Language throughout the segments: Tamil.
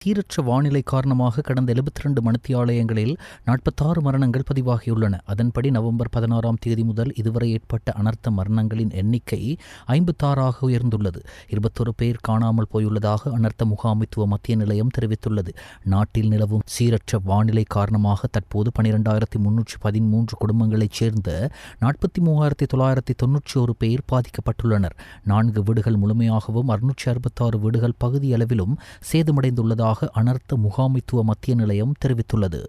சீரற்ற வானிலை காரணமாக கடந்த 72 மணித்தியாலயங்களில் 46 மரணங்கள் பதிவாகியுள்ளன. அதன்படி நவம்பர் 16ஆம் தேதி முதல் இதுவரை ஏற்பட்ட அனர்த்த மரணங்களின் எண்ணிக்கை 56ஆக உயர்ந்துள்ளது. 21 பேர் காணாமல் போயுள்ளதாக அனர்த்த முகாமைத்துவ மத்திய நிலையம் தெரிவித்துள்ளது. நாட்டில் நிலவும் சீரற்ற வானிலை காரணமாக தற்போது 12,313 குடும்பங்களைச் சேர்ந்த 43,991 பேர் பாதிக்கப்பட்டுள்ளனர். 4 வீடுகள் முழுமையாகவும் 666 வீடுகள் பகுதியளவிலும் சேதமடைந்துள்ளதாக அனர்த்த முகாமைத்துவ மத்திய நிலையம் தெரிவித்துள்ளது.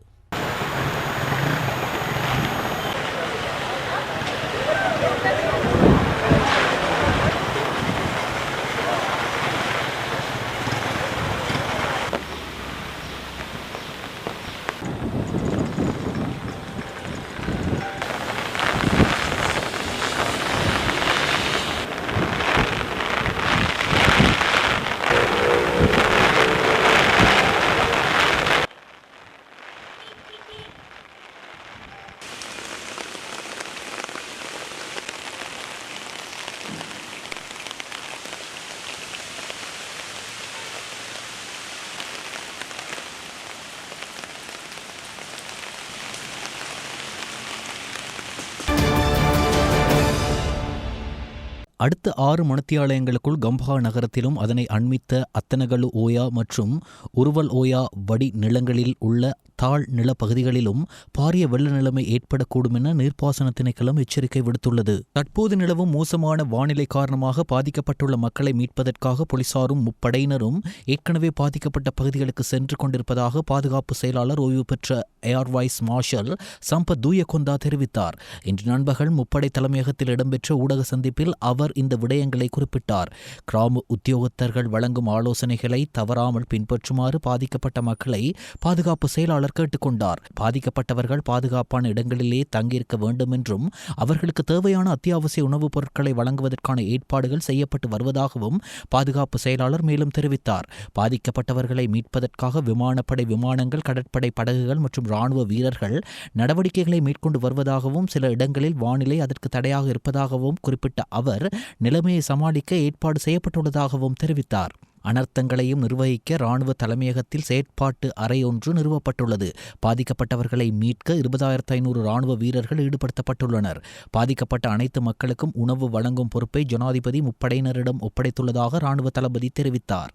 அடுத்த 6 மணித்தியாலயங்களுக்குள் கம்பஹா நகரத்திலும் அதனை அண்மித்த அத்தனகலு ஓயா மற்றும் உருவல் ஓயா வடி நிலங்களில் உள்ள தாழ் நிலப்பகுதிகளிலும் பாரிய வெள்ள நிலைமை ஏற்படக்கூடும் என நீர்ப்பாசன திணைக்களம் எச்சரிக்கை விடுத்துள்ளது. தற்போது நிலவும் மோசமான வானிலை காரணமாக பாதிக்கப்பட்டுள்ள மக்களை மீட்பதற்காக போலீசாரும் முப்படையினரும் ஏற்கனவே பாதிக்கப்பட்ட பகுதிகளுக்கு சென்று கொண்டிருப்பதாக பாதுகாப்பு செயலாளர் ஓய்வு பெற்ற air vice marshal Sampath Thuyacontha தெரிவித்தார். இன்று நண்பகல் முப்படை தலைமையகத்தில் இடம்பெற்ற ஊடக சந்திப்பில் அவர் இந்த விடயங்களை குறிப்பிட்டார். கிராம உத்தியோகத்தர்கள் வழங்கும் ஆலோசனைகளை தவறாமல் பின்பற்றுமாறு பாதிக்கப்பட்ட மக்களை பாதுகாப்பு செயலாளர் கேட்டுக்கொண்டார். பாதிக்கப்பட்டவர்கள் பாதுகாப்பான இடங்களிலே தங்கியிருக்க வேண்டும் என்றும் அவர்களுக்கு தேவையான அத்தியாவசிய உணவுப் பொருட்களை வழங்குவதற்கான ஏற்பாடுகள் செய்யப்பட்டு வருவதாகவும் பாதுகாப்பு செயலாளர் மேலும் தெரிவித்தார். பாதிக்கப்பட்டவர்களை மீட்பதற்காக விமானப்படை விமானங்கள், கடற்படை படகுகள் மற்றும் இராணுவ வீரர்கள் நடவடிக்கைகளை மேற்கொண்டு வருவதாகவும் சில இடங்களில் வானிலை அதற்கு தடையாக இருப்பதாகவும் குறிப்பிட்ட அவர் நிலைமையை சமாளிக்க ஏற்பாடு செய்யப்பட்டுள்ளதாகவும் தெரிவித்தார். அனர்த்தங்களையும் நிர்வகிக்க இராணுவ தலைமையகத்தில் செயற்பாட்டு அறை ஒன்று நிறுவப்பட்டுள்ளது. பாதிக்கப்பட்டவர்களை மீட்க 20,500 இராணுவ வீரர்கள் ஈடுபடுத்தப்பட்டுள்ளனர். பாதிக்கப்பட்ட அனைத்து மக்களுக்கும் உணவு வழங்கும் பொறுப்பை ஜனாதிபதி முப்படையினரிடம் ஒப்படைத்துள்ளதாக இராணுவ தளபதி தெரிவித்தார்.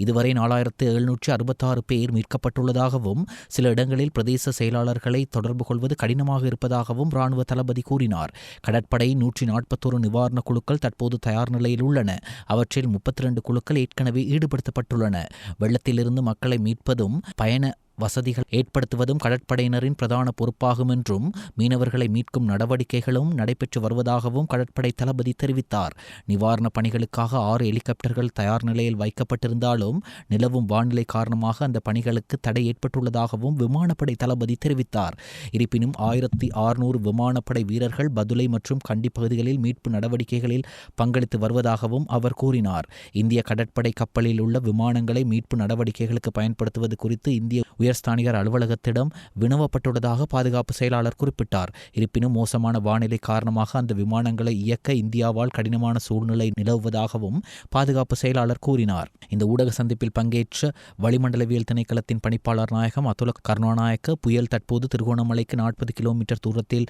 இதுவரை 4,766 பேர் மீட்கப்பட்டுள்ளதாகவும் சில இடங்களில் பிரதேச செயலாளர்களை தொடர்பு கொள்வது கடினமாக இருப்பதாகவும் இராணுவ தளபதி கூறினார். கடற்படை 141 நிவாரண குழுக்கள் தற்போது தயார் நிலையில் உள்ளன. அவற்றில் 32 குழுக்கள் ஏற்கனவே ஈடுபடுத்தப்பட்டுள்ளன. வெள்ளத்திலிருந்து மக்களை மீட்பதும் பயண வசதிகள் ஏற்படுத்துவதும் கடற்படையினரின் பிரதான பொறுப்பாகும் என்றும் மீனவர்களை மீட்கும் நடவடிக்கைகளும் நடைபெற்று வருவதாகவும் கடற்படை தளபதி தெரிவித்தார். நிவாரணப் பணிகளுக்காக 6 ஹெலிகாப்டர்கள் தயார் நிலையில் வைக்கப்பட்டிருந்தாலும் நிலவும் வானிலை காரணமாக அந்த பணிகளுக்கு தடை ஏற்பட்டுள்ளதாகவும் விமானப்படை தளபதி தெரிவித்தார். இருப்பினும் 1,600 விமானப்படை வீரர்கள் பதுளை மற்றும் கண்டி பகுதிகளில் மீட்பு நடவடிக்கைகளில் பங்களித்து வருவதாகவும் அவர் கூறினார். இந்திய கடற்படை கப்பலில் உள்ள விமானங்களை மீட்பு நடவடிக்கைகளுக்கு பயன்படுத்துவது குறித்து இந்திய உயர்ஸ்தானிகர் அலுவலகத்திடம் வினவப்பட்டுள்ளதாக பாதுகாப்பு செயலாளர் குறிப்பிட்டார். இருப்பினும் மோசமான வானிலை காரணமாக அந்த விமானங்களை இயக்க இந்தியாவால் கடினமான சூழ்நிலை நிலவுவதாகவும் பாதுகாப்பு செயலாளர் கூறினார். இந்த ஊடக சந்திப்பில் பங்கேற்ற வளிமண்டலவியல் திணைக்களத்தின் பணிப்பாளர் நாயகம் அதுல கருணாநாயக்க புயல் தற்போது திருகோணமலைக்கு 40 கிலோமீட்டர் தூரத்தில்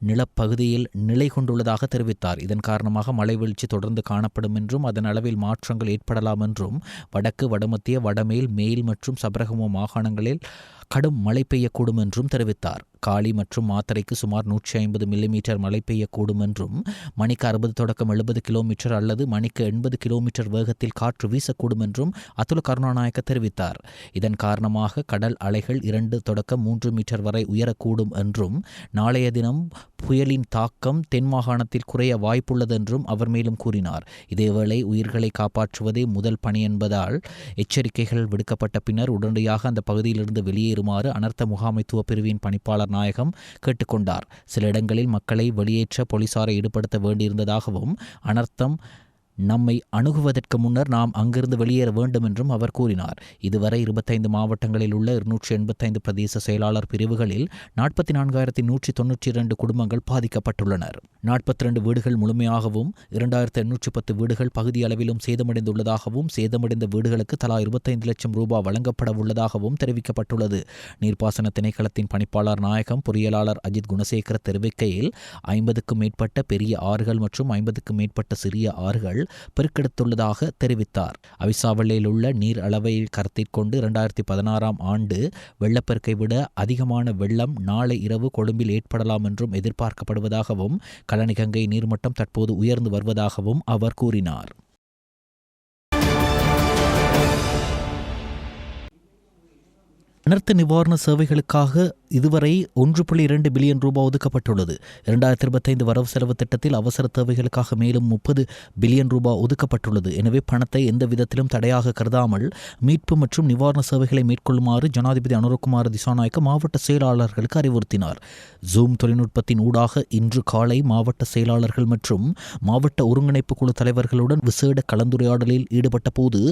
நிலப்பகுதியில் நிலை கொண்டுள்ளதாக தெரிவித்தார். இதன் காரணமாக மழை வீழ்ச்சி தொடர்ந்து காணப்படும் என்றும் அதன் அளவில் மாற்றங்கள் ஏற்படலாம் என்றும் வடக்கு, வடமத்திய, வடமேல், மேல் மற்றும் சபரகம மாகாணங்களில் கடும் மழை பெய்யக்கூடும் என்றும் தெரிவித்தார். காலி மற்றும் மாத்தறைக்கு சுமார் 150 மில்லிமீட்டர் மழை பெய்யக்கூடும் என்றும் மணிக்கு 60 தொடக்கம் 70 கிலோமீட்டர் அல்லது மணிக்கு 80 கிலோமீட்டர் வேகத்தில் காற்று வீசக்கூடும் என்றும் அதுல கருணாநாயக்க தெரிவித்தார். இதன் காரணமாக கடல் அலைகள் 2 தொடக்கம் 3 மீட்டர் வரை உயரக்கூடும் என்றும் நாளைய தினம் புயலின் தாக்கம் தென் மாகாணத்தில் குறைய வாய்ப்புள்ளது என்றும் அவர் மேலும் கூறினார். இதேவேளை உயிர்களை காப்பாற்றுவதே முதல் பணி என்பதால் எச்சரிக்கைகள் விடுக்கப்பட்ட பின்னர் உடனடியாக அந்த பகுதியிலிருந்து வெளியேறுமாறு அனர்த்த முகாமைத்துவ பிரிவின் பணிப்பாளர் நாயகம் கேட்டுக்கொண்டார். சில இடங்களில் மக்களை வெளியேற்ற போலீசாரை ஈடுபடுத்த வேண்டியிருந்ததாகவும் அனர்த்தம் நம்மை அணுகுவதற்கு முன்னர் நாம் அங்கிருந்து வெளியேற வேண்டும் என்றும் அவர் கூறினார். இதுவரை 25 மாவட்டங்களில் உள்ள 285 பிரதேச செயலாளர் பிரிவுகளில் 44,192 குடும்பங்கள் பாதிக்கப்பட்டுள்ளனர். 42 வீடுகள் முழுமையாகவும் 2,810 வீடுகள் பகுதியளவிலும் சேதமடைந்துள்ளதாகவும் சேதமடைந்த வீடுகளுக்கு தலா 25 லட்சம் ரூபாய் வழங்கப்பட உள்ளதாகவும் தெரிவிக்கப்பட்டுள்ளது. நீர்ப்பாசன திணைக்களத்தின் பணிப்பாளர் நாயகம் பொறியியலாளர் அஜித் குணசேகர தெரிவிக்கையில் 50க்கும் மேற்பட்ட பெரிய ஆறுகள் மற்றும் 50க்கும் மேற்பட்ட சிறிய ஆறுகள் பெருக்கெடுத்துள்ளதாக தெரிவித்தார். அவிசாவளையில் உள்ள நீர் அளவை கருத்தில் கொண்டு 2016ஆம் ஆண்டு வெள்ளப்பெருக்கை விட அதிகமான வெள்ளம் நாளை இரவு கொழும்பில் ஏற்படலாம் என்றும் எதிர்பார்க்கப்படுவதாகவும் கலனிகங்கை நீர்மட்டம் தற்போது உயர்ந்து வருவதாகவும் அவர் கூறினார். அனர்த்த நிவாரண சேவைகளுக்காக இதுவரை 1.2 பில்லியன் ரூபாய் ஒதுக்கப்பட்டுள்ளது. 2025 வரவு செலவு திட்டத்தில் அவசர தேவைகளுக்காக மேலும் 30 பில்லியன் ரூபாய் ஒதுக்கப்பட்டுள்ளது. எனவே பணத்தை எந்த விதத்திலும் தடையாக கருதாமல் மீட்பு மற்றும் நிவாரண சேவைகளை மேற்கொள்ளுமாறு ஜனாதிபதி அனுரகுமார திசாநாயக்க மாவட்ட செயலாளர்களுக்கு அறிவுறுத்தினார். ஜூம் தொழில்நுட்பத்தின் ஊடாக இன்று காலை மாவட்ட செயலாளர்கள் மற்றும் மாவட்ட ஒருங்கிணைப்பு குழு தலைவர்களுடன் விசேட கலந்துரையாடலில் ஈடுபட்ட போது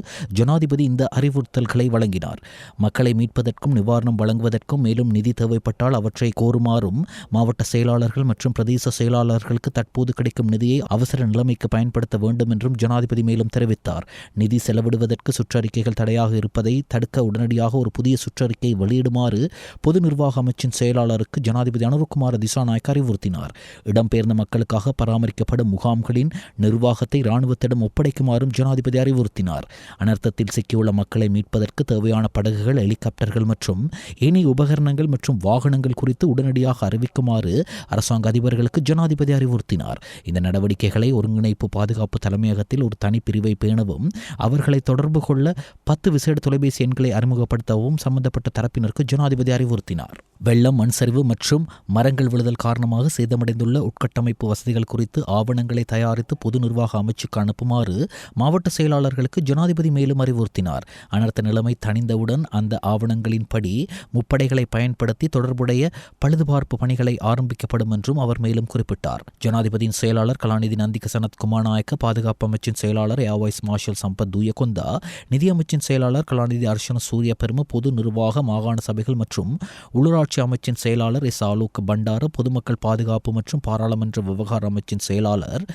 ஜனாதிபதி இந்த அறிவுறுத்தல்களை வழங்கினார். மக்களை மீட்பதற்கு நிவாரணம் வழங்குவதற்கும் மேலும் நிதி தேவைப்பட்டால் அவற்றை கோருமாறும் மாவட்ட செயலாளர்கள் மற்றும் பிரதேச செயலாளர்களுக்கு தற்போது கிடைக்கும் நிதியை அவசர நிலைமைக்கு பயன்படுத்த வேண்டும் என்றும் ஜனாதிபதி மேலும் தெரிவித்தார். நிதி செலவிடுவதற்கு சுற்றறிக்கைகள் தடையாக இருப்பதை தடுக்க உடனடியாக ஒரு புதிய சுற்றறிக்கை வெளியிடுமாறு பொது நிர்வாக அமைச்சின் செயலாளருக்கு ஜனாதிபதி அனுரகுமார திசாநாயக்க அறிவுறுத்தினார். இடம்பெயர்ந்த மக்களுக்காக பராமரிக்கப்படும் முகாம்களின் நிர்வாகத்தை இராணுவத்திடம் ஒப்படைக்குமாறும் ஜனாதிபதி அறிவுறுத்தினார். அனர்த்தத்தில் சிக்கியுள்ள மக்களை மீட்பதற்கு தேவையான படகுகள், ஹெலிகாப்டர்கள் மற்றும் ஏனைய உபகரணங்கள் மற்றும் வாகனங்கள் குறித்து உடனடியாக அறிவிக்குமாறு அரசாங்க அதிபர்களுக்கு ஜனாதிபதி அறிவுறுத்தினார். இந்த நடவடிக்கைகளை ஒருங்கிணைப்பு பாதுகாப்பு தலைமையகத்தில் ஒரு தனிப்பிரிவை பேணவும் அவர்களை தொடர்பு கொள்ள 10 விசேட தொலைபேசி எண்களை அறிமுகப்படுத்தவும் சம்பந்தப்பட்ட தரப்பினருக்கு ஜனாதிபதி அறிவுறுத்தினார். வெள்ளம், மண் சரிவு மற்றும் மரங்கள் விழுதல் காரணமாக சேதமடைந்துள்ள உட்கட்டமைப்பு வசதிகள் குறித்து ஆவணங்களை தயாரித்து பொது நிர்வாக அமைச்சுக்கு அனுப்புமாறு மாவட்ட செயலாளர்களுக்கு ஜனாதிபதி மேலும் அறிவுறுத்தினார். அனர்த்த நிலைமை தணிந்தவுடன் அந்த ஆவணங்களின் படி முப்படைகளை பயன்படுத்தி தொடர்புடைய பழுதுபார்ப்பு பணிகளை ஆரம்பிக்கப்படும் என்றும் அவர் மேலும் குறிப்பிட்டார். ஜனாதிபதியின் செயலாளர் கலாநிதி நந்திக சனத் குமாரநாயக்க, பாதுகாப்பு அமைச்சின் செயலாளர் air vice marshal Sampath Thuyacontha, நிதியமைச்சின் செயலாளர் கலாநிதி அர்ஷன சூரிய பெரும, பொது நிர்வாக மாகாண சபைகள் மற்றும் உள்ளூராட்சி அமைச்சின் செயலாளர் எஸ் ஆலோக் பண்டார, பொதுமக்கள் பாதுகாப்பு மற்றும் பாராளுமன்ற விவகார அமைச்சின் செயலாளர்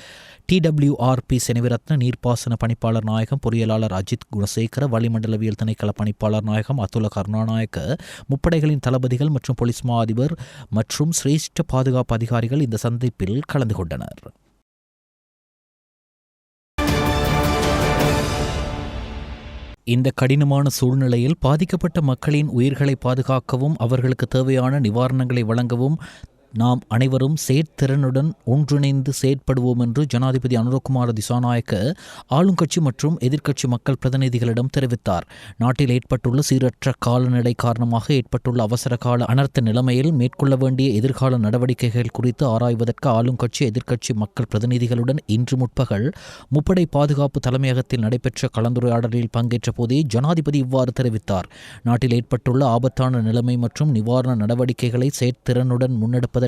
TWRP செனவிரத்ன, நீர்ப்பாசன பணிப்பாளர் நாயகம் பொறியியலாளர் அஜித் குணசேகர, வளிமண்டலவியல் திணைக்கள பணிப்பாளர் நாயகம் அதுல கருணாநாயக்க, முப்படைகளின் தளபதிகள் மற்றும் போலீஸ் மா அதிபர் மற்றும் சிரேஷ்ட பாதுகாப்பு அதிகாரிகள் இந்த சந்திப்பில் கலந்து கொண்டனர். இந்த கடினமான சூழ்நிலையில் பாதிக்கப்பட்ட மக்களின் உயிர்களை பாதுகாக்கவும் அவர்களுக்கு தேவையான நிவாரணங்களை வழங்கவும் நாம் அனைவரும் செயற்திறனுடன் ஒன்றிணைந்து செயற்படுவோம் என்று ஜனாதிபதி அனுரகுமார திசாநாயக்க ஆளுங்கட்சி மற்றும் எதிர்க்கட்சி மக்கள் பிரதிநிதிகளிடம் தெரிவித்தார். நாட்டில் ஏற்பட்டுள்ள சீரற்ற காலநிலை காரணமாக ஏற்பட்டுள்ள அவசர கால அனர்த்த நிலைமையில் மேற்கொள்ள வேண்டிய எதிர்கால நடவடிக்கைகள் குறித்து ஆராய்வதற்கு ஆளுங்கட்சி எதிர்க்கட்சி மக்கள் பிரதிநிதிகளுடன் இன்று முற்பகல் முப்படை பாதுகாப்பு தலைமையகத்தில் நடைபெற்ற கலந்துரையாடலில் பங்கேற்ற போதே ஜனாதிபதி இவ்வாறு தெரிவித்தார். நாட்டில் ஏற்பட்டுள்ள ஆபத்தான நிலைமை மற்றும் நிவாரண நடவடிக்கைகளை செயற்திறனுடன் முன்னெடுப்பதற்காக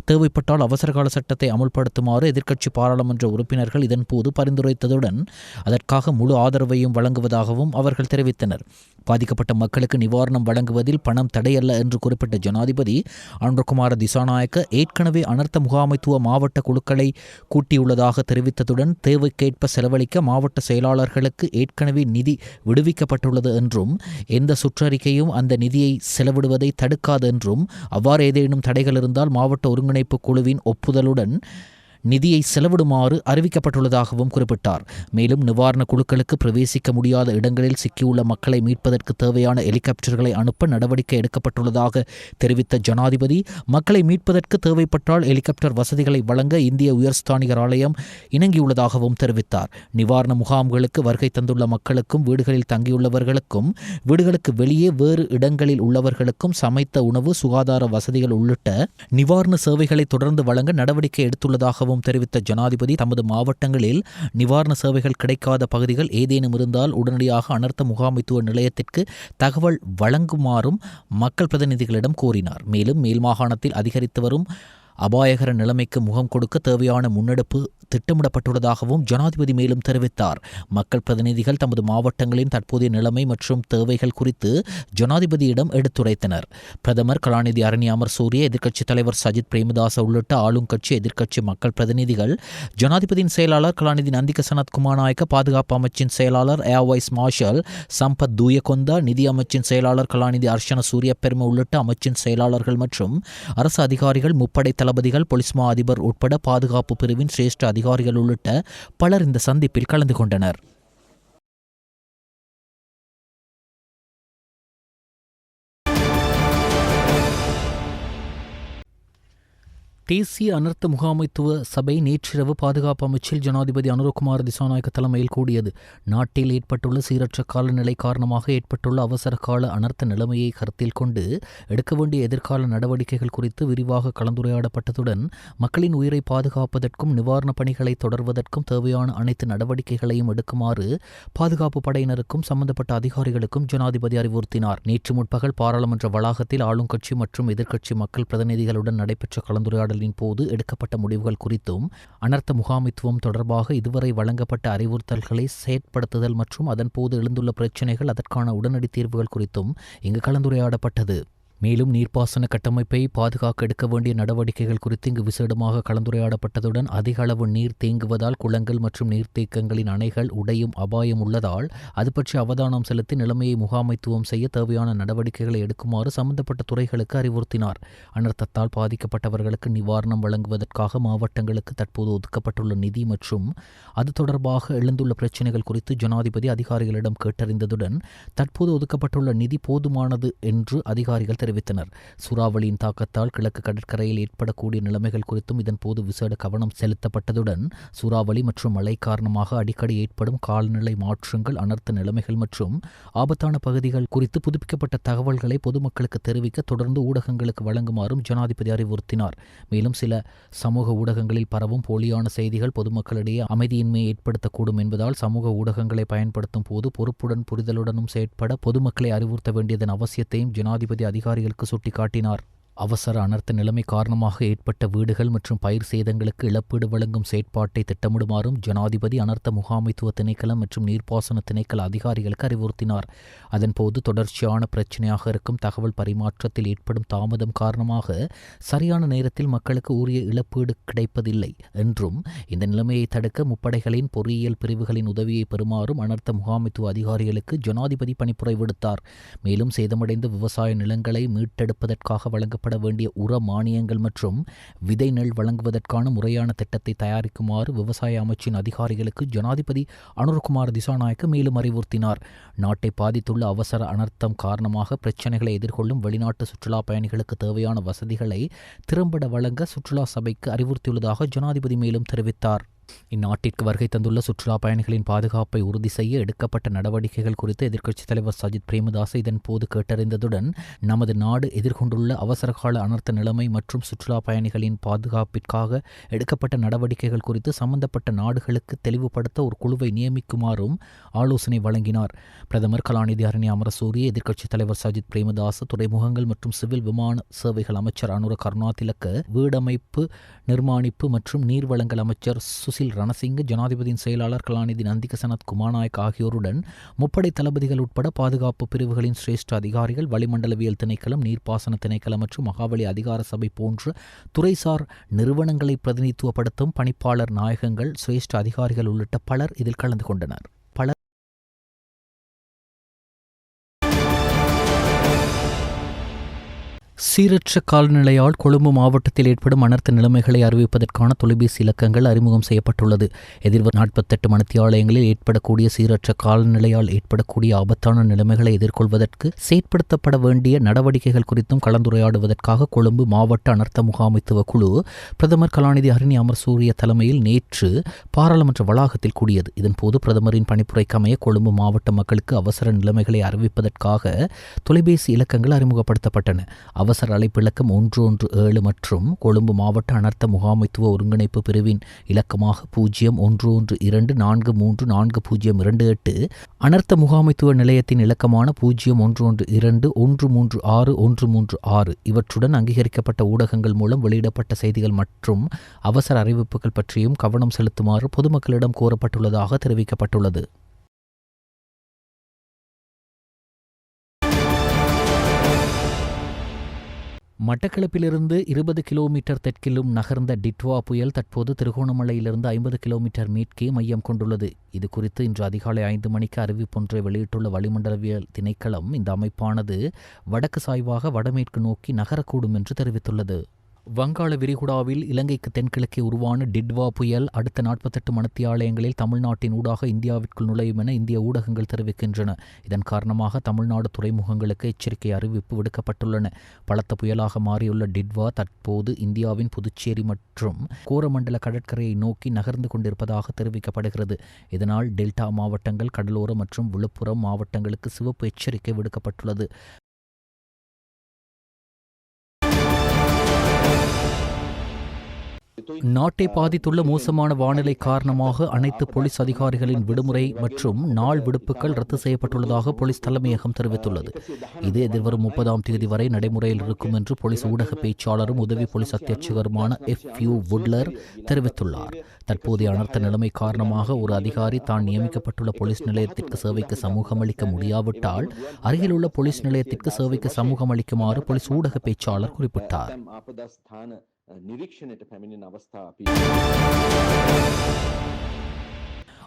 தேவைப்பட்டால் அவசரகால சட்டத்தை அமுல்படுத்துமாறு எதிர்க்கட்சி பாராளுமன்ற உறுப்பினர்கள் இதன்போது பரிந்துரைத்ததுடன் அதற்காக முழு ஆதரவையும் வழங்குவதாகவும் அவர்கள் தெரிவித்தனர். பாதிக்கப்பட்ட மக்களுக்கு நிவாரணம் வழங்குவதில் பணம் தடையல்ல என்று குறிப்பிட்ட ஜனாதிபதி அனுரகுமார திசாநாயக்க ஏற்கனவே அனர்த்த முகாமைத்துவ மாவட்ட குழுக்களை கூட்டியுள்ளதாக தெரிவித்ததுடன் தேவைக்கேற்ப செலவழிக்க மாவட்ட செயலாளர்களுக்கு ஏற்கனவே நிதி விடுவிக்கப்பட்டுள்ளது என்றும் எந்த சுற்றறிக்கையும் அந்த நிதியை செலவிடுவதை தடுக்காது என்றும் அவ்வாறு ஏதேனும் தடைகள் இருந்தால் மாவட்ட ஒருங்கிணைப்பு குழுவின் ஒப்புதலுடன் நிதியை செலவிடுமாறு அறிவிக்கப்பட்டுள்ளதாகவும் குறிப்பிட்டார். மேலும் நிவாரண குழுக்களுக்கு பிரவேசிக்க முடியாத இடங்களில் சிக்கியுள்ள மக்களை மீட்பதற்கு தேவையான ஹெலிகாப்டர்களை அனுப்ப நடவடிக்கை எடுக்கப்பட்டுள்ளதாக தெரிவித்த ஜனாதிபதி மக்களை மீட்பதற்கு தேவைப்பட்டால் ஹெலிகாப்டர் வசதிகளை வழங்க இந்திய உயர்ஸ்தானிகர் ஆலயம் இணங்கியுள்ளதாகவும் தெரிவித்தார். நிவாரண முகாம்களுக்கு வருகை தந்துள்ள மக்களுக்கும் வீடுகளில் தங்கியுள்ளவர்களுக்கும் வீடுகளுக்கு வெளியே வேறு இடங்களில் உள்ளவர்களுக்கும் சமைத்த உணவு, சுகாதார வசதிகள் உள்ளிட்ட நிவாரண சேவைகளை தொடர்ந்து வழங்க நடவடிக்கை எடுத்துள்ளதாக தெரிவித்த ஜனாதிபதி தமது மாவட்டங்களில் நிவாரண சேவைகள் கிடைக்காத பகுதிகள் ஏதேனும் இருந்தால் உடனடியாக அனர்த்த முகாமைத்துவ நிலையத்திற்கு தகவல் வழங்குமாறும் மக்கள் பிரதிநிதிகளிடம் கோரினார். மேலும் மேல் மாகாணத்தில் அதிகரித்து வரும் அபாயகர நிலைமைக்கு முகம் கொடுக்க தேவையான முன்னெடுப்பு திட்டமிடப்பட்டுள்ளதாகவும் ஜனாதிபதி மேலும் தெரிவித்தார். மக்கள் பிரதிநிதிகள் தமது மாவட்டங்களின் தற்போதைய நிலைமை மற்றும் தேவைகள் குறித்து ஜனாதிபதியிடம் எடுத்துரைத்தனர். பிரதமர் கலாநிதி அரணி அமரசூரிய, எதிர்க்கட்சித் தலைவர் சஜித் பிரேமதாச உள்ளிட்ட ஆளும் கட்சி, எதிர்க்கட்சி மக்கள் பிரதிநிதிகள், ஜனாதிபதியின் செயலாளர் கலாநிதி நந்திக சனத் குமாநாயக்க, பாதுகாப்பு அமைச்சின் செயலாளர் air vice marshal Sampath Thuyacontha, நிதி அமைச்சின் செயலாளர் கலாநிதி அர்ஷன சூரியப்பெரும உள்ளிட்ட அமைச்சின் செயலாளர்கள் மற்றும் அரசு அதிகாரிகள், முப்படை தளபதிகள், பொலிஸ் மா அதிபர் உட்பட பாதுகாப்பு பிரிவின் சிரேஷ்ட அதிகாரிகள் உள்ளிட்ட பலர் இந்த சந்திப்பில் கலந்து கொண்டனர். தேசிய அனர்த்த முகாமைத்துவ சபை நேற்றிரவு பாதுகாப்பு அமைச்சில் ஜனாதிபதி அனுரகுமார திசாநாயக்க தலைமையில் கூடியது. நாட்டில் ஏற்பட்டுள்ள சீரற்ற காலநிலை காரணமாக ஏற்பட்டுள்ள அவசர கால அனர்த்த நிலைமையை கருத்தில் கொண்டு எடுக்க வேண்டிய எதிர்கால நடவடிக்கைகள் குறித்து விரிவாக கலந்துரையாடப்பட்டதுடன் மக்களின் உயிரை பாதுகாப்பதற்கும் நிவாரணப் பணிகளை தொடர்வதற்கும் தேவையான அனைத்து நடவடிக்கைகளையும் எடுக்குமாறு பாதுகாப்பு படையினருக்கும் சம்பந்தப்பட்ட அதிகாரிகளுக்கும் ஜனாதிபதி அறிவுறுத்தினார். நேற்று முற்பகல் பாராளுமன்ற வளாகத்தில் ஆளும் கட்சி மற்றும் எதிர்க்கட்சி மக்கள் பிரதிநிதிகளுடன் நடைபெற்ற கலந்துரையாடல் போது எடுக்கப்பட்ட முடிவுகள் குறித்தும் அனர்த்த முகாமைத்துவம் தொடர்பாக இதுவரை வழங்கப்பட்ட அறிவுறுத்தல்களை செயற்படுத்துதல் மற்றும் அதன் போது எழுந்துள்ள பிரச்சினைகள், அதற்கான உடனடி தீர்வுகள் குறித்தும் இங்கு கலந்துரையாடப்பட்டது. மேலும் நீர்ப்பாசன கட்டமைப்பை பாதுகாக்க எடுக்க வேண்டிய நடவடிக்கைகள் குறித்து இங்கு விசேடமாக கலந்துரையாடப்பட்டதுடன் அதிக அளவு நீர் தேங்குவதால் குளங்கள் மற்றும் நீர்த்தேக்கங்களின் அணைகள் உடையும் அபாயம் உள்ளதால் அது பற்றி அவதானம் செலுத்தி நிலைமையை முகாமைத்துவம் செய்ய தேவையான நடவடிக்கைகளை எடுக்குமாறு சம்பந்தப்பட்ட துறைகளுக்கு அறிவுறுத்தினார். அனர்த்தத்தால் பாதிக்கப்பட்டவர்களுக்கு நிவாரணம் வழங்குவதற்காக மாவட்டங்களுக்கு தற்போது ஒதுக்கப்பட்டுள்ள நிதி மற்றும் அது தொடர்பாக எழுந்துள்ள பிரச்சினைகள் குறித்து ஜனாதிபதி அதிகாரிகளிடம் கேட்டறிந்ததுடன் தற்போது ஒதுக்கப்பட்டுள்ள நிதி போதுமானது என்று அதிகாரிகள் தெரிவித்தனர். சூறாவளியின் தாக்கத்தால் கிழக்கு கடற்கரையில் ஏற்படக்கூடிய நிலைமைகள் குறித்தும் இதன் போது விசேட கவனம் செலுத்தப்பட்டதுடன் சூறாவளி மற்றும் மழை காரணமாக அடிக்கடி ஏற்படும் காலநிலை மாற்றங்கள், அனர்த்த நிலைமைகள் மற்றும் ஆபத்தான பகுதிகள் குறித்து புதுப்பிக்கப்பட்ட தகவல்களை பொதுமக்களுக்கு தெரிவிக்க தொடர்ந்து ஊடகங்களுக்கு வழங்குமாறும் ஜனாதிபதி அறிவுறுத்தினார். மேலும் சில சமூக ஊடகங்களில் பரவும் போலியான செய்திகள் பொதுமக்களிடையே அமைதியின்மையை ஏற்படுத்தக்கூடும் என்பதால் சமூக ஊடகங்களை பயன்படுத்தும் போது பொறுப்புடன் புரிதலுடனும் செயற்பட பொதுமக்களை அறிவுறுத்த வேண்டியதன் அவசியத்தையும் ஜனாதிபதி அதிகாரிகளுக்கு சுட்டிக்காட்டினார். அவசர அனர்த்த நிலைமை காரணமாக ஏற்பட்ட வீடுகள் மற்றும் பயிர் சேதங்களுக்கு இழப்பீடு வழங்கும் செயற்பாட்டை திட்டமிடுமாறும் ஜனாதிபதி அனர்த்த முகாமைத்துவ திணைக்களம் மற்றும் நீர்ப்பாசன திணைக்கள அதிகாரிகளுக்கு அறிவுறுத்தினார். அதன்போது தொடர்ச்சியான பிரச்சினையாக இருக்கும் தகவல் பரிமாற்றத்தில் ஏற்படும் தாமதம் காரணமாக சரியான நேரத்தில் மக்களுக்கு உரிய இழப்பீடு கிடைப்பதில்லை என்றும் இந்த நிலைமையை தடுக்க முப்படைகளின் பொறியியல் பிரிவுகளின் உதவியை பெறுமாறும் அனர்த்த முகாமைத்துவ அதிகாரிகளுக்கு ஜனாதிபதி பணிப்புரை விடுத்தார். மேலும் சேதமடைந்த விவசாய நிலங்களை மீட்டெடுப்பதற்காக வழங்கப்பட்ட வேண்டிய உர மானியங்கள் மற்றும் விதை நெல் வழங்குவதற்கான முறையான திட்டத்தை தயாரிக்குமாறு விவசாய அமைச்சின் அதிகாரிகளுக்கு ஜனாதிபதி அனுரகுமார திசாநாயக்க மேலும் அறிவுறுத்தினார். நாட்டை பாதித்துள்ள அவசர அனர்த்தம் காரணமாக பிரச்சினைகளை எதிர்கொள்ளும் வெளிநாட்டு சுற்றுலா பயணிகளுக்கு தேவையான வசதிகளை திறம்பட வழங்க சுற்றுலா சபைக்கு அறிவுறுத்தியுள்ளதாக ஜனாதிபதி மேலும் தெரிவித்தார். இந்நாட்டிற்கு வருகை தந்துள்ள சுற்றுலா பயணிகளின் பாதுகாப்பை உறுதி செய்ய எடுக்கப்பட்ட நடவடிக்கைகள் குறித்து எதிர்க்கட்சித் தலைவர் சஜித் பிரேமதாச இதன் போது கேட்டறிந்ததுடன் நமது நாடு எதிர்கொண்டுள்ள அவசரகால அனர்த்த நிலைமை மற்றும் சுற்றுலா பயணிகளின் பாதுகாப்பிற்காக எடுக்கப்பட்ட நடவடிக்கைகள் குறித்து சம்பந்தப்பட்ட நாடுகளுக்கு தெளிவுபடுத்த ஒரு குழுவை நியமிக்குமாறும் ஆலோசனை வழங்கினார். பிரதமர் கலாநிதி அரணி அமரசூரிய, எதிர்க்கட்சித் தலைவர் சஜித் பிரேமதாச, துறைமுகங்கள் மற்றும் சிவில் விமான சேவைகள் அமைச்சர் அனுர கருணாதிலக்க, வீடமைப்பு நிர்மாணிப்பு மற்றும் நீர்வளங்கள் அமைச்சர் சுசில் ரணசிங்க, ஜனாதிபதியின் செயலாளர் கலாநிதி நந்திக சனத் குமாநாயக் ஆகியோருடன் முப்படை தளபதிகள் உட்பட பாதுகாப்பு பிரிவுகளின் சிரேஷ்ட அதிகாரிகள், வளிமண்டலவியல் திணைக்களம், நீர்ப்பாசன திணைக்களம் மற்றும் மகாவலி அதிகார சபை போன்ற துறைசார் நிறுவனங்களை பிரதிநிதித்துவப்படுத்தும் பணிப்பாளர் நாயகங்கள், சிரேஷ்ட அதிகாரிகள் உள்ளிட்ட பலர் இதில் கலந்து கொண்டனர். சீரற்ற காலநிலையால் கொழும்பு மாவட்டத்தில் ஏற்படும் அனர்த்த நிலைமைகளை அறிவிப்பதற்கான தொலைபேசி இலக்கங்கள் அறிமுகம் செய்யப்பட்டுள்ளது. எதிர்வரும் 48 மணித்தியாலயங்களில் ஏற்படக்கூடிய சீரற்ற காலநிலையால் ஏற்படக்கூடிய ஆபத்தான நிலைமைகளை எதிர்கொள்வதற்கு செயற்படுத்தப்பட வேண்டிய நடவடிக்கைகள் குறித்தும் கலந்துரையாடுவதற்காக கொழும்பு மாவட்ட அனர்த்த முகாமைத்துவ குழு பிரதமர் கலாநிதி அரணி அமரசூரிய தலைமையில் நேற்று பாராளுமன்ற வளாகத்தில் கூடியது. இதன்போது பிரதமரின் பணிப்புரைக்கு அமைய கொழும்பு மாவட்ட மக்களுக்கு அவசர நிலைமைகளை அறிவிப்பதற்காக தொலைபேசி இலக்கங்கள் அறிமுகப்படுத்தப்பட்டன. அவசர அவசர அழைப்பிலக்கம் 117 மற்றும் கொழும்பு மாவட்ட அனர்த்த முகாமைத்துவ ஒருங்கிணைப்பு பிரிவின் இலக்கமாக 0124344028, அனர்த்த முகாமைத்துவ நிலையத்தின் இலக்கமான 0112136136 இவற்றுடன் அங்கீகரிக்கப்பட்ட ஊடகங்கள் மூலம் வெளியிடப்பட்ட செய்திகள் மற்றும் அவசர அறிவிப்புகள் பற்றியும் கவனம் செலுத்துமாறு பொதுமக்களிடம் கோரப்பட்டுள்ளதாக தெரிவிக்கப்பட்டுள்ளது. மட்டக்களப்பிலிருந்து 20 கிலோமீட்டர் தெற்கிலும் நகர்ந்த டிட்வா புயல் தற்போது திருகோணமலையிலிருந்து 50 கிலோமீட்டர் மேற்கே மையம் கொண்டுள்ளது. இது குறித்து இன்று அதிகாலை 5 மணிக்கு அறிவிப்பொன்றை வெளியிட்டுள்ள வளிமண்டலவியல் திணைக்களம் இந்த அமைப்பானது வடக்கு சாய்வாக வடமேற்கு நோக்கி நகரக்கூடும் என்று தெரிவித்துள்ளது. வங்காள விரிகுடாவில் இலங்கைக்கு தென்கிழக்கே உருவான டிட்வா புயல் அடுத்த 48 மணித்தியாலயங்களில் தமிழ்நாட்டின் ஊடாக இந்தியாவிற்குள் நுழையும் என இந்திய ஊடகங்கள் தெரிவிக்கின்றன. இதன் காரணமாக தமிழ்நாடு துறைமுகங்களுக்கு எச்சரிக்கை அறிவிப்பு விடுக்கப்பட்டுள்ளன. பலத்த புயலாக மாறியுள்ள டிட்வா தற்போது இந்தியாவின் புதுச்சேரி மற்றும் கோரமண்டல கடற்கரையை நோக்கி நகர்ந்து கொண்டிருப்பதாக தெரிவிக்கப்படுகிறது. இதனால் டெல்டா மாவட்டங்கள், கடலோர மற்றும் விழுப்புரம் மாவட்டங்களுக்கு சிவப்பு எச்சரிக்கை விடுக்கப்பட்டுள்ளது. நாட்டை பாதித்துள்ள மோசமான வானிலை காரணமாக அனைத்து போலீஸ் அதிகாரிகளின் விடுமுறை மற்றும் நாள் விடுப்புகள் ரத்து செய்யப்பட்டுள்ளதாக போலீஸ் தலைமையகம் தெரிவித்துள்ளது. இது எதிர்வரும் 30ஆம் தேதி வரை நடைமுறையில் இருக்கும் என்று போலீஸ் ஊடக பேச்சாளரும் உதவி போலீஸ் அத்தியட்சகருமான FU வுட்லர் தெரிவித்துள்ளார். தற்போதைய அனர்த்த நிலைமை காரணமாக ஒரு அதிகாரி தான் நியமிக்கப்பட்டுள்ள போலீஸ் நிலையத்திற்கு சேவைக்கு சமூகம் அளிக்க முடியாவிட்டால் அருகிலுள்ள போலீஸ் நிலையத்திற்கு சேவைக்கு சமூகம் அளிக்குமாறு போலீஸ் ஊடக பேச்சாளர் குறிப்பிட்டார்.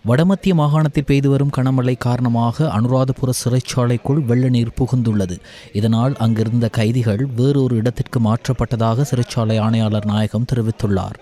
வடமத்திய மாகாணத்தில் பெய்து வரும் கனமழை காரணமாக அனுராதபுர சிறைச்சாலைக்குள் வெள்ள நீர் புகுந்துள்ளது. இதனால் அங்கிருந்த கைதிகள் வேறொரு இடத்திற்கு மாற்றப்பட்டதாக சிறைச்சாலை ஆணையாளர் நாயகம் தெரிவித்துள்ளார்.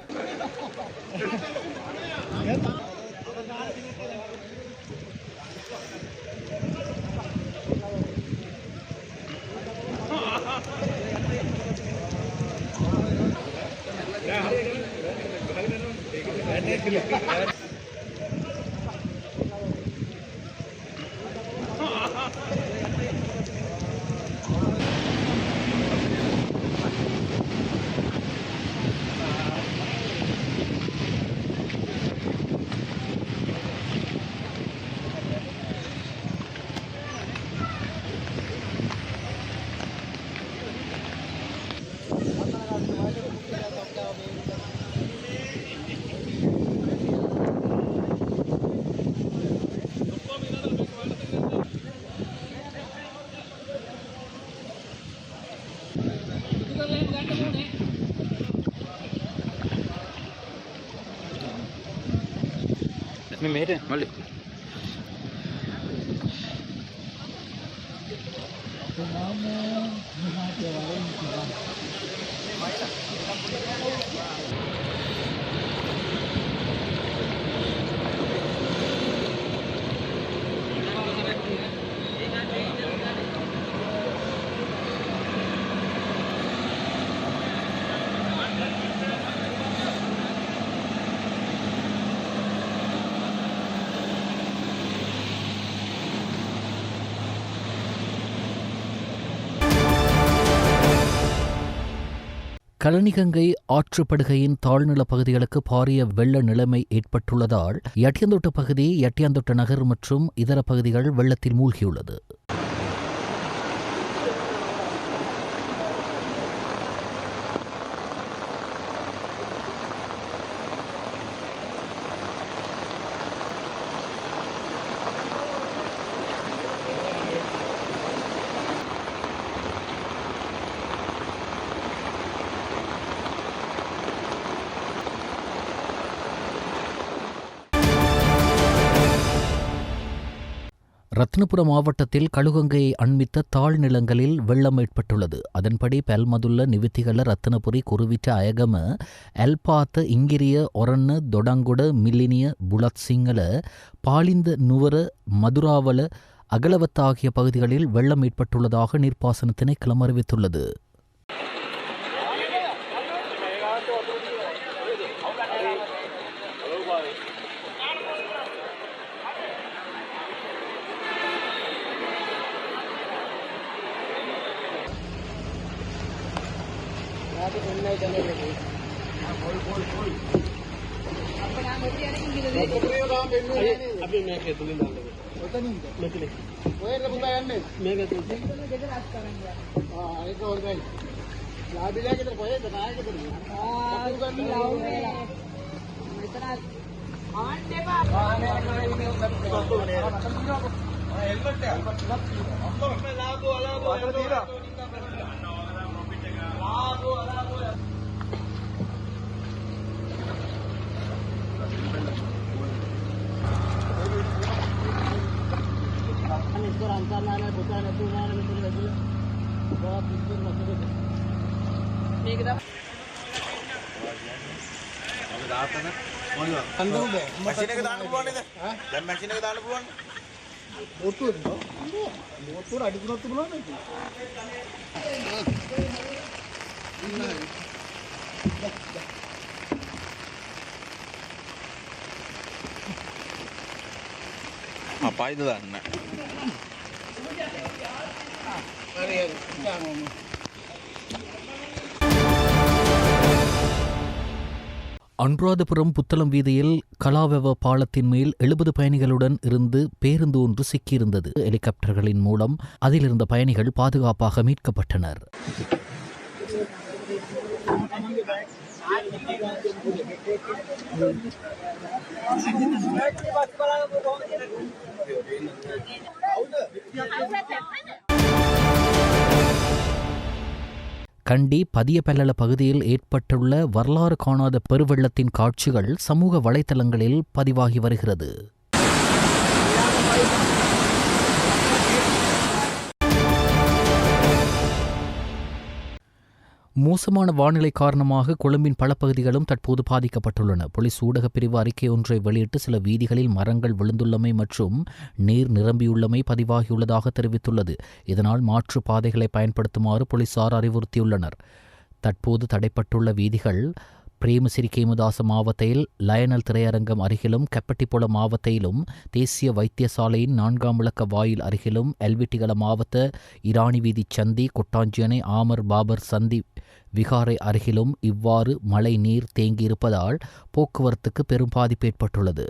మేము మేరే మళ్ళీ கழனிகங்கை ஆற்றுப்படுகையின் தாழ்நில பகுதிகளுக்கு பாரிய வெள்ள நிலைமை ஏற்பட்டுள்ளதால் யட்டியந்தோட்ட பகுதி, யட்டியந்தோட்ட நகர் மற்றும் இதர பகுதிகள் வெள்ளத்தில் மூழ்கியுள்ளது. ரத்னபுர மாவட்டத்தில் கழுகங்கையை அண்மித்த தாழ்நிலங்களில் வெள்ளம் ஏற்பட்டுள்ளது. அதன்படி பெல்மதுல்ல, நிவித்திகல, ரத்னபுரி, குருவிட்ட, அயகம, எல்பாத்த, இங்கிரிய, ஒரண்ண, தொடங்குட, மில்லினிய, புலத் சிங்கள, பாலிந்த நுவர, மதுராவல, அகலவத்த ஆகிய பகுதிகளில் வெள்ளம் ஏற்பட்டுள்ளதாக நீர்ப்பாசன திணைக்களம் அறிவித்துள்ளது. apa itu kan? Anuradhapura Puttalam வீதியில் கலாவெவ பாலத்தின் மேல் 70 பயணிகளுடன் இருந்து பேருந்து ஒன்று சிக்கியிருந்தது. ஹெலிகாப்டர்களின் மூலம் அதிலிருந்த பயணிகள் பாதுகாப்பாக மீட்கப்பட்டனர். கண்டி பதியபெல்லல பகுதியில் ஏற்பட்டுள்ள வரலாறு காணாத பெருவெள்ளத்தின் காட்சிகள் சமூக வலைதளங்களில் பதிவாகி வருகிறது. மோசமான வானிலை காரணமாக கொழும்பின் பல பகுதிகளும் தற்போது பாதிக்கப்பட்டுள்ளன. போலீஸ் ஊடகப் பிரிவு அறிக்கை ஒன்றை வெளியிட்டு சில வீதிகளில் மரங்கள் விழுந்துள்ளமை மற்றும் நீர் நிரம்பியுள்ளமை பதிவாகியுள்ளதாக தெரிவித்துள்ளது. இதனால் மாற்று பாதைகளை பயன்படுத்துமாறு போலீசார் அறிவுறுத்தியுள்ளனர். தற்போது தடைப்பட்டுள்ள வீதிகள் பிரேமசிறி கேமுதாச மாவட்டத்தில் லயனல் திரையரங்கம் அருகிலும், கெப்பட்டிபொல மாவட்டத்திலும், தேசிய வைத்தியசாலையின் 4ஆம் இலக்க வாயில் அருகிலும், எல்விட்டிகல மாவட்ட இராணி வீதி சந்தி, கொட்டாஞ்சியனை ஆமர் பாபர் சந்தி விகாரை அருகிலும் இவ்வாறு மழை நீர் தேங்கியிருப்பதால் போக்குவரத்துக்கு பெரும் பாதிப்பு ஏற்பட்டுள்ளது.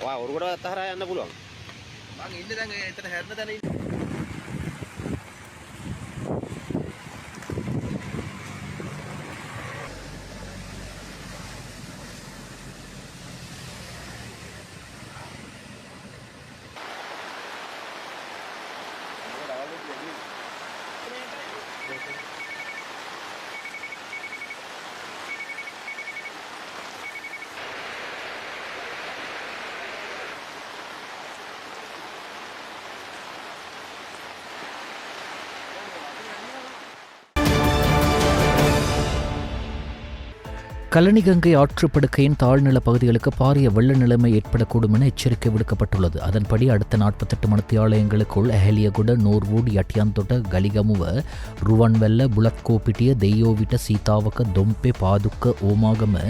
Wah, udah tahara anda pulang. Bang, ini dah terherna tadi. Kallanai Ganga ஆற்றுப்படுக்கையின் தாழ்நில பகுதிகளுக்கு பாரிய வெள்ள நிலைமை ஏற்படக்கூடும் என எச்சரிக்கை விடுக்கப்பட்டுள்ளது. அதன்படி அடுத்த 48 மணித்தியாலயங்களுக்குள் அஹலியகுட, நோர்வூட், யட்டியாந்தொட்ட, கலிகமுவ, ருவன்வெல்ல, புலத்கோப்பிட்டிய, தெய்யோவிட்ட, சீதாவக, தொம்பೆ, பாதுக்க, ஓமாகம,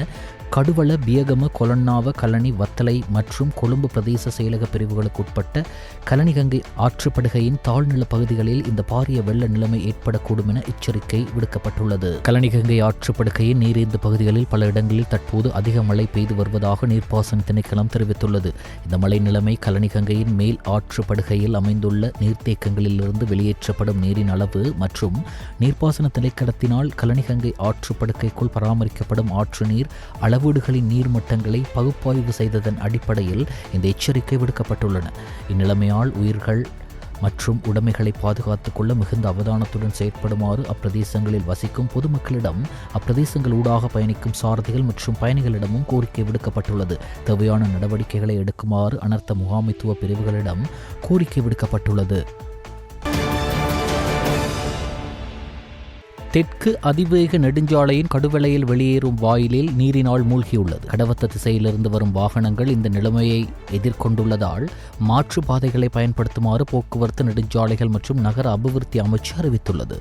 கடுவள, பியகம, கொலன்னாவ, கல்லணி, வத்தலை மற்றும் கொழும்பு பிரதேச செயலக பிரிவுகளுக்கு உட்பட்ட கல்லணை கங்கை ஆற்றுப்படுகையின் தாழ்நில பகுதிகளில் இந்த பாரிய வெள்ள நிலைமை ஏற்படக்கூடும் என எச்சரிக்கை விடுக்கப்பட்டுள்ளது. கல்லணை கங்கை ஆற்றுப்படுகையின் நீரேந்து பகுதிகளில் பல இடங்களில் தற்போது அதிக மழை பெய்து வருவதாக நீர்ப்பாசன திணைக்களம் தெரிவித்துள்ளது. இந்த மழை நிலைமை கல்லணை கங்கையின் மேல் ஆற்றுப்படுகையில் அமைந்துள்ள நீர்த்தேக்கங்களிலிருந்து வெளியேற்றப்படும் நீரின் அளவு மற்றும் நீர்ப்பாசன திணைக்களத்தினால் கல்லணை கங்கை ஆற்றுப்படுகைக்குள் பராமரிக்கப்படும் ஆற்று நீர் அளவீடுகளின் நீர்மட்டங்களை பகுப்பாய்வு செய்ததன் அடிப்படையில் இந்த எச்சரிக்கை விடுக்கப்பட்டுள்ளன. இந்நிலைமையால் உயிர்கள் மற்றும் உடைமைகளை பாதுகாத்துக் கொள்ள மிகுந்த அவதானத்துடன் செயற்படுமாறு அப்பிரதேசங்களில் வசிக்கும் பொதுமக்களிடம், அப்பிரதேசங்கள் ஊடாக பயணிக்கும் சாரதிகள் மற்றும் பயணிகளிடமும் கோரிக்கை விடுக்கப்பட்டுள்ளது. தேவையான நடவடிக்கைகளை எடுக்குமாறு அனர்த்த முகாமைத்துவ பிரிவுகளிடம் கோரிக்கை விடுக்கப்பட்டுள்ளது. தெற்கு அதிவேக நெடுஞ்சாலையின் கடுவளையில் வெளியேறும் வாயிலில் நீரினால் மூழ்கியுள்ளது. கடவத்த திசையிலிருந்து வரும் வாகனங்கள் இந்த நிலைமையை எதிர்கொண்டுள்ளதால் மாற்று பாதைகளை பயன்படுத்துமாறு போக்குவரத்து, நெடுஞ்சாலைகள் மற்றும் நகர அபிவிருத்தி அமைச்சு அறிவித்துள்ளது.